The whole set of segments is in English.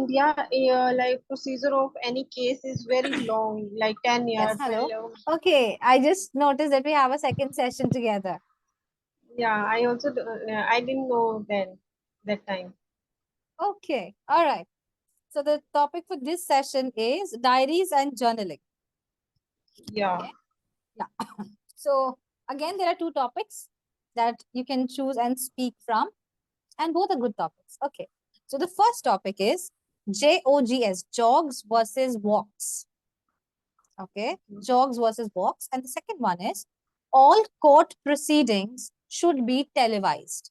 India, like procedure of any case is very long, like 10 Yes, years, hello. 12. Okay, I just noticed that we have a second session together. Yeah, I also I didn't know then that time. Okay, all right. So the topic for this session is diaries and journaling. Yeah. Okay. Yeah. So again, there are two topics that you can choose and speak from, and both are good topics. Okay. So the first topic is JOGS, jogs versus walks. Okay, jogs versus walks. And the second one is all court proceedings should be televised.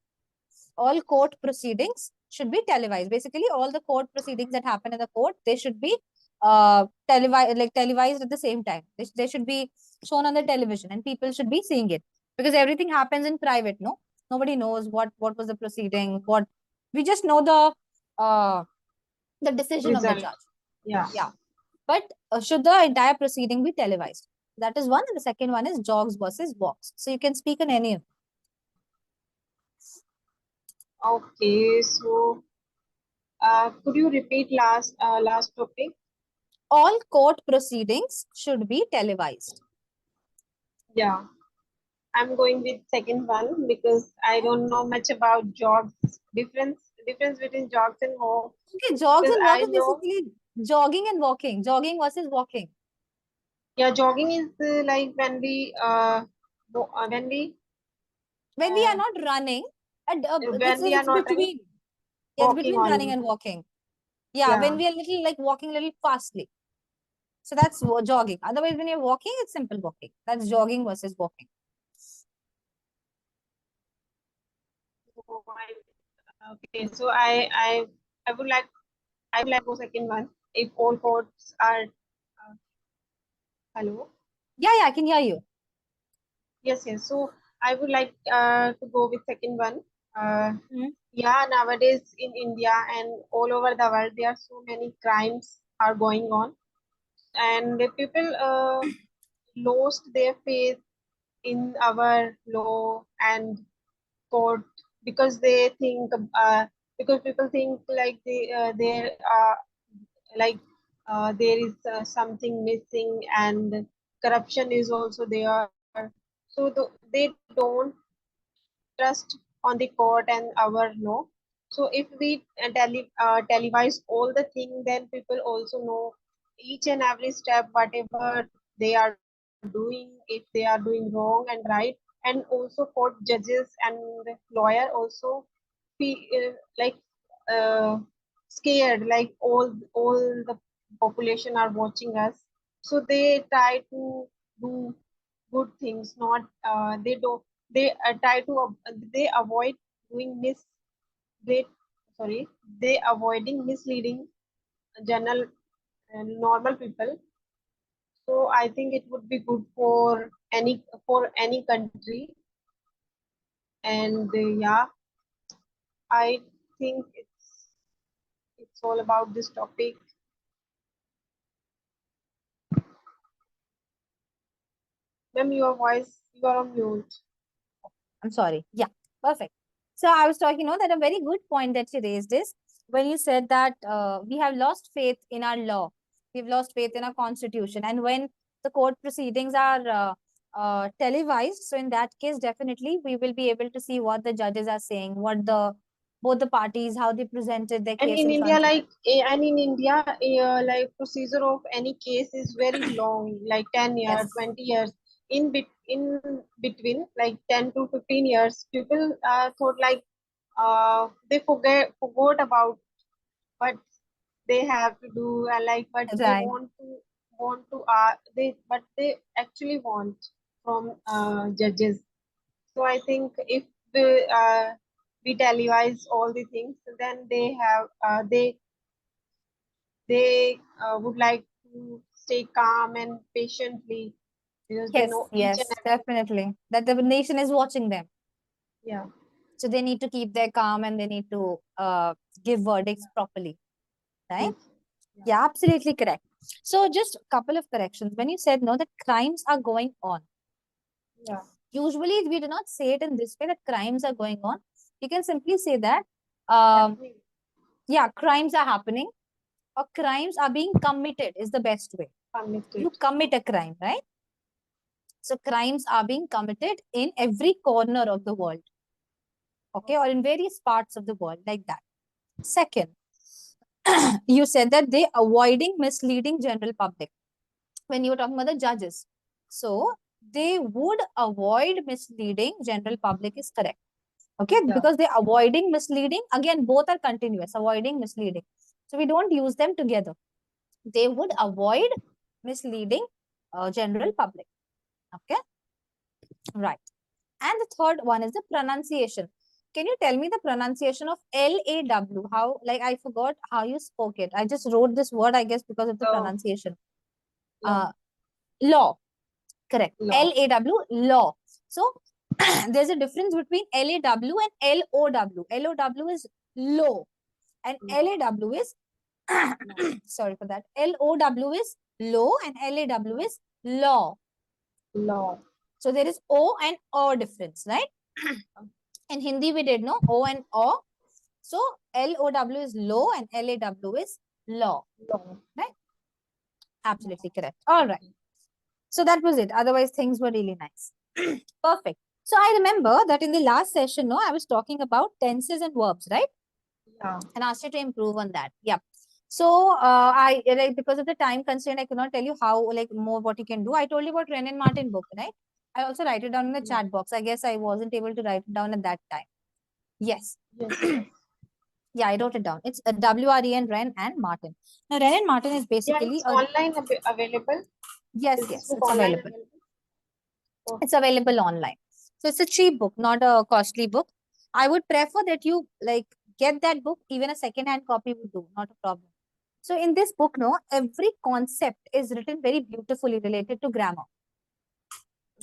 All court proceedings should be televised. Basically, all the court proceedings that happen in the court, they should be televised at the same time. They should be shown on the television and people should be seeing it, because everything happens in private. No, nobody knows what was the proceeding. What we just know the decision of the Result. judge. Yeah. Yeah, but should the entire proceeding be televised? That is one, and the second one is jogs versus walks. So you can speak on any of them. Okay, so could you repeat last topic? All court proceedings should be televised. Yeah, I'm going with second one because I don't know much about jogs. Difference between jogs and walk, Okay, jogs because and walk I is know. basically jogging and walking. Jogging versus walking. Yeah, jogging is like when we When we are uh, not running, when we are it's not running, between. Yeah, it's walking between running only. and walking. Yeah, Yeah. when we are little like walking a little fastly. So that's jogging. Otherwise, when you're walking, it's simple walking. That's jogging versus walking. Okay, so I would like go second one. If all courts are hello. Yeah, I can hear you. Yes, yes. So I would like to go with second one. Mhm. Yeah, nowadays in India and all over the world, there are so many crimes are going on, and the people lost their faith in our law and court because they think because people think like there like there is something missing and corruption is also there, so they don't trust on the court and our law. So if we televise all the thing, then people also know each and every step, whatever they are doing, if they are doing wrong and right. And also court judges and lawyer also feel like uh, scared, like all the population are watching us, so they try to do good things, not they don't they try to they avoid doing they sorry they avoiding misleading general normal people. So I think it would be good for any country. And yeah, I think it's all about this topic. Ma'am, your voice, you are on mute. I'm sorry. Yeah, perfect. So I was talking, that a very good point that you raised is when you said that we have lost faith in our law, we've lost faith in our constitution, and when the court proceedings are televised, so in that case, definitely we will be able to see what the judges are saying, what the both the parties, how they presented their And case in in India, front of. like procedure of any case is very long, like 10 years, Yes, 20 years. In between, like 10 to 15 years, people thought like they forgot about what they have to do, like but they right. want to but they actually want from judges. So I think if we televise all the things, then they would like to stay calm and patiently, because they Yes, know each and yes, every. definitely. That the nation is watching them. Yeah. So they need to keep their calm and they need to give verdicts properly, right? Yes. Yeah. Yeah, absolutely correct. So just a couple of corrections. When you said no, that crimes are going on. Yeah. Usually we do not say it in this way that crimes are going on. You can simply say that, um, Happening. yeah, crimes are happening. or crimes are being committed is the best way. You Committed. commit a crime, right? So crimes are being committed in every corner of the world, okay, or in various parts of the world, like that. Second, you said that they avoiding misleading general public when you were talking about the judges. So they would avoid misleading general public is correct. Okay, Yeah. because they're avoiding misleading. Again, both are continuous, avoiding misleading. So we don't use them together. They would avoid misleading general public. Okay, right. And the third one is the pronunciation. Can you tell me the pronunciation of LAW? How, like, I forgot how you spoke it. I just wrote this word, I guess, because of the Law. pronunciation. Law. Law, correct. Law. LAW, law. So there's a difference between LAW and LOW. LOW is low, and Law. LAW is Law. sorry for that. LOW is low, and LAW is law. Law. So there is O and O difference, right? In Hindi, we did know O and O. So LOW is low and LAW is law, Law. right? Absolutely correct. All right. Okay. So that was it. Otherwise, things were really nice. Perfect. So I remember that in the last session, no, I was talking about tenses and verbs, right? Yeah. And asked you to improve on that. Yeah. So I like because of the time constraint, I could not tell you how like more what you can do. I told you about Ren and Martin book, right? I also write it down in the Yeah. chat box. I guess I wasn't able to write it down at that time. Yes. Yes. Yes. Yeah, I wrote it down. It's WREN, Ren and Martin. Now, Ren and Martin is Yeah, basically it's a online available. yes, Is this yes, book it's online available. available? It's Okay. available online. So it's a cheap book, not a costly book. I would prefer that you like get that book. Even a second-hand copy would do, not a problem. So in this book, no, every concept is written very beautifully related to grammar.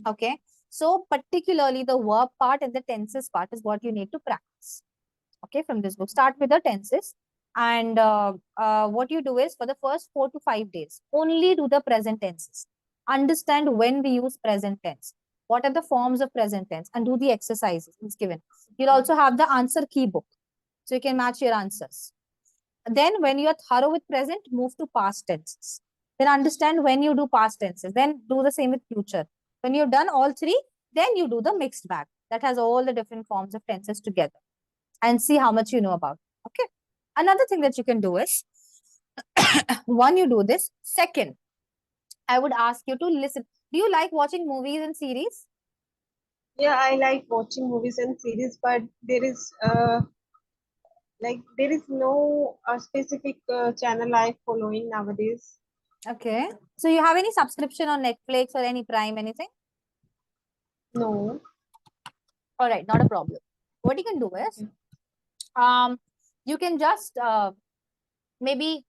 Okay. So particularly the verb part and the tenses part is what you need to practice. Okay, from this book. Start with the tenses. And what you do is for the first 4 to 5 days, only do the present tenses. Understand when we use present tense. What are the forms of present tense? And do the exercises it's given. You'll Okay. also have the answer key book. So you can match your answers. Then when you are thorough with present, move to past tenses. Then understand when you do past tenses. Then do the same with future. When you've done all three, then you do the mixed bag that has all the different forms of tenses together and see how much you know about. Okay. Another thing that you can do is one, you do this. Second, I would ask you to listen. Do you like watching movies and series? Yeah, I like watching movies and series, but there is no specific channel I following nowadays. Okay. So you have any subscription on Netflix or any Prime, anything? No. All right, not a problem. What you can do is, Okay. you can just maybe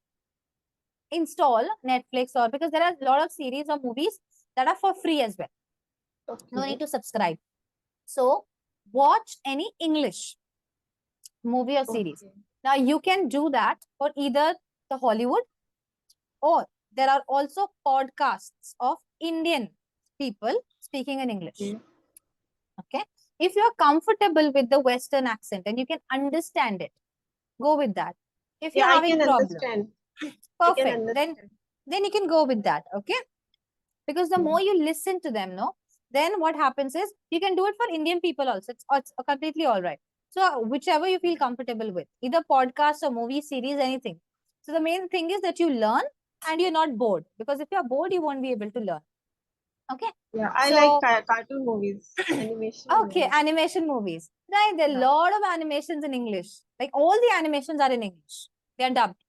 install Netflix or because there are a lot of series or movies that are for free as well. No need Okay. to subscribe. So watch any English movie or series. Okay. Now you can do that for either the Hollywood or there are also podcasts of Indian people speaking in English. Okay. Okay. If you're comfortable with the Western accent and you can understand it, go with that. If Yeah, you're I having can problem, understand. I can perfect. understand. Then you can go with that. Okay. Because the Okay. more you listen to them, no, then what happens is you can do it for Indian people also. It's completely all right. So whichever you feel comfortable with, either podcast or movie series, anything. So the main thing is that you learn and you're not bored because if you're bored, you won't be able to learn. Okay. Yeah, I like So cartoon movies, animation okay, movies. animation movies. Right, there are a Yeah. lot of animations in English. Like all the animations are in English. They are dubbed.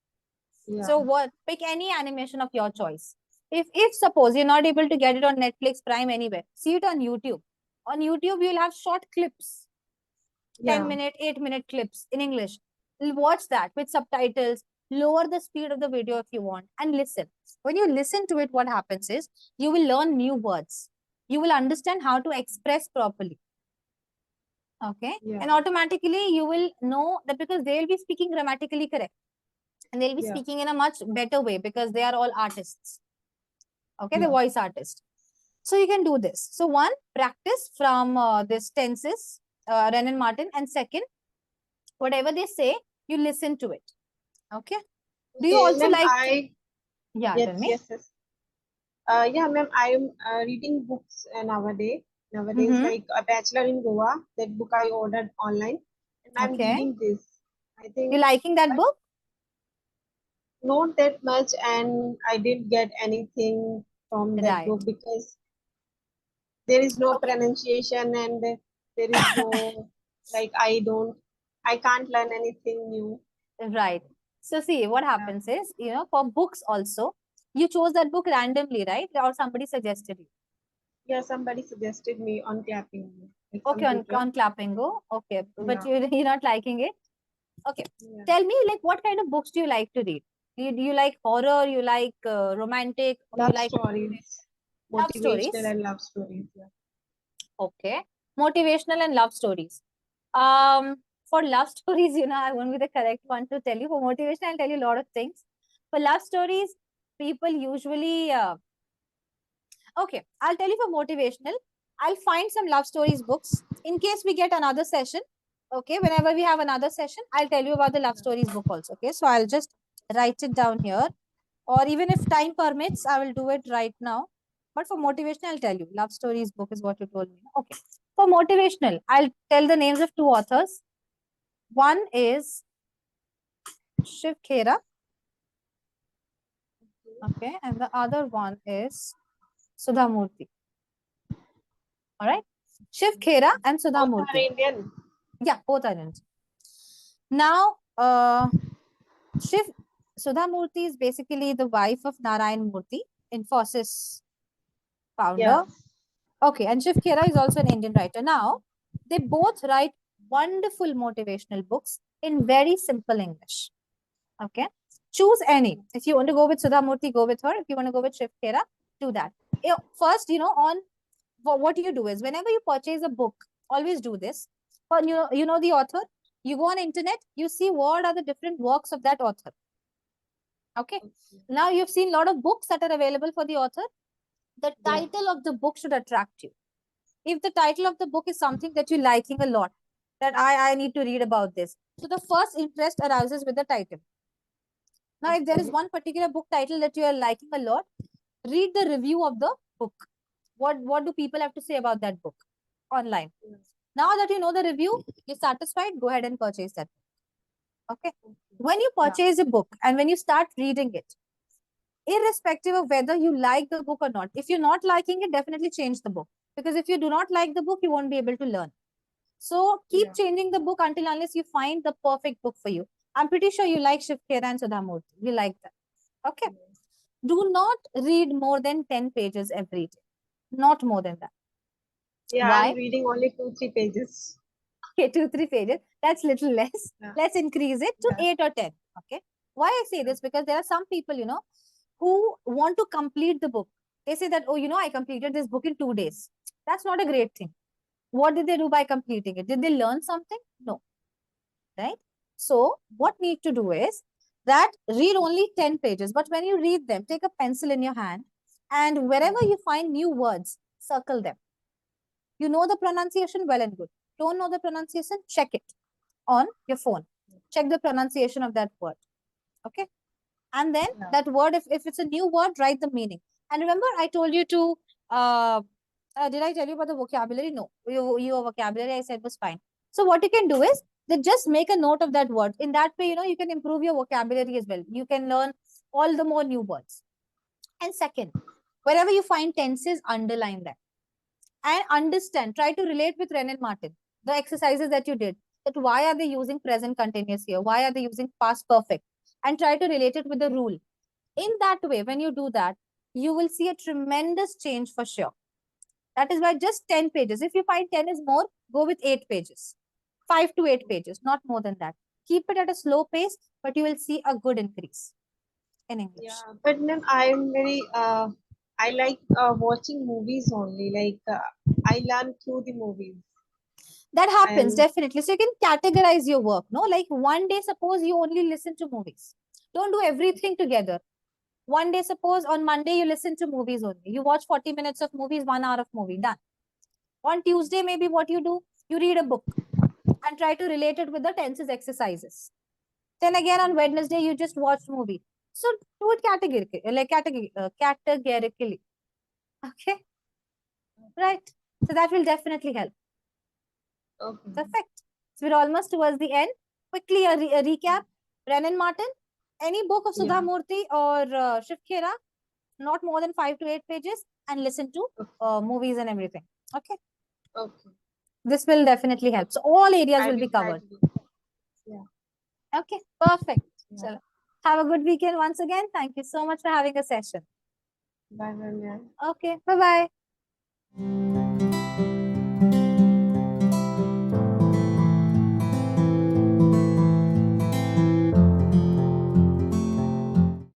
Yeah. So what? Pick any animation of your choice. If suppose you're not able to get it on Netflix, Prime, anywhere, see it on YouTube. On YouTube, you'll have short clips, Yeah. 10-minute, 8-minute clips in English. You'll watch that with subtitles. Lower the speed of the video if you want and listen. When you listen to it, what happens is you will learn new words. You will understand how to express properly. Okay. Yeah. And automatically you will know that because they will be speaking grammatically correct and they'll be Yeah. speaking in a much better way because they are all artists. Okay, the Yeah. voice artist. So you can do this. So one, practice from this tenses, Ren and Martin. And second, whatever they say, you listen to it. Okay. Do you Okay, also ma'am, like to, yeah, yes, tell me. yes, yes. Yeah, ma'am, I am reading books nowadays. Nowadays, Mm-hmm. like A Bachelor in Goa, that book I ordered online, and I'm Okay. reading this. I You think liking that like book? not that much, and I didn't get anything from that Right. book because there is no Okay. pronunciation and there is no like I can't learn anything new. Right. So see, what Yeah, happens is, for books also, you chose that book randomly, right? Or somebody suggested you. yeah. Somebody suggested me on Clapping, like Okay, some tutor. on Clapingo. Okay, but Yeah, you're not liking it. Okay. yeah. Tell me, like, what kind of books do you like to read? Do you like horror? You like romantic? Or you Love like stories, love motivational stories? and love stories. Yeah. Okay. Motivational and love stories. For love stories, I won't be the correct one to tell you. For motivation, I'll tell you a lot of things. For love stories, people usually okay, I'll tell you for motivational. I'll find some love stories books in case we get another session. Okay, whenever we have another session, I'll tell you about the love stories book also. Okay, so I'll just write it down here, or even if time permits, I will do it right now. But for motivational, I'll tell you love stories book is what you told me. Okay, for motivational, I'll tell the names of two authors. One is Shiv Khera, okay, and the other one is Sudha Murthy. All right, Shiv Khera and Sudha Both are Murthy. Indian. Yeah, both are in. Now, Shiv Sudha Murthy is basically the wife of Narayan Murthy, Infosys founder. Yeah. Okay, and Shiv Khera is also an Indian writer. Now, they both write wonderful motivational books in very simple English. Okay, choose any. If you want to go with Sudha Murthy, go with her. If you want to go with Shiv Khera, do that. First, on what you do is whenever you purchase a book, always do this. When you know the author, you go on internet, you see what are the different works of that author. Okay. Okay. Now you've seen a lot of books that are available for the author. The Yeah. title of the book should attract you. If the title of the book is something that you're liking a lot, that I need to read about this. So the first interest arises with the title. Now, if there is Okay. one particular book title that you are liking a lot, read the review of the book. What do people have to say about that book online? Yeah. Now that you know the review, you're satisfied, go ahead and purchase that. Okay. Okay. When you Yeah. purchase a book and when you start reading it, irrespective of whether you like the book or not, if you're not liking it, definitely change the book. Because if you do not like the book, you won't be able to learn. So keep Yeah. changing the book until unless you find the perfect book for you. I'm pretty sure you like Shiv Khera and Sudhamurthy. You like that. Okay. Do not read more than 10 pages every day. Not more than that. Yeah. I'm Why? reading only 2, 3 pages. Okay, 2, 3 pages. That's little less. Yeah. Let's increase it to Yeah. 8 or 10. Okay. Why I say this? Because there are some people, who want to complete the book. They say that, oh, I completed this book in 2 days. That's not a great thing. What did they do by completing it? Did they learn something? No. Right? So, what need to do is that read only 10 pages. But when you read them, take a pencil in your hand and wherever Yeah. you find new words, circle them. You know the pronunciation, well and good. Don't know the pronunciation, check it on your phone. Check the pronunciation of that word. Okay. And then Yeah. that word, if it's a new word, write the meaning. And remember, I told you to, did I tell you about the vocabulary? No. Your vocabulary, I said, was fine. So what you can do is that just make a note of that word. In that way, you can improve your vocabulary as well. You can learn all the more new words. And second, wherever you find tenses, underline them and understand. Try to relate with Ren and Martin, the exercises that you did. That why are they using present continuous here? Why are they using past perfect? And try to relate it with the rule. In that way, when you do that, you will see a tremendous change for sure. That is why just 10 pages. If you find 10 is more, go with 8 pages. 5 to 8 pages, not more than that. Keep it at a slow pace, but you will see a good increase in English. Yeah. But ma'am, I'm very I like watching movies only. Like I learn through the movies. That happens And definitely. So you can categorize your work. No, like one day, suppose you only listen to movies. Don't do everything together. One day, suppose on Monday you listen to movies only. You watch 40 minutes of movies, 1 hour of movie, done. On Tuesday, maybe what you do, you read a book and try to relate it with the tenses exercises. Then again on Wednesday you just watch movie. So do it categorically. Okay, right. So that will definitely help. Okay. Perfect. So we're almost towards the end. Quickly a recap. Brennan Martin, any book of Sudha Yeah. Murthy or Shiv Khera, not more than 5 to 8 pages, and listen to Okay. movies and everything. Okay, Okay. this will definitely help. So all areas I will will be try covered. to do. Yeah. Okay, perfect. Yeah. So have a good weekend once again. Thank you so much for having a session. Bye bye. Okay, bye bye.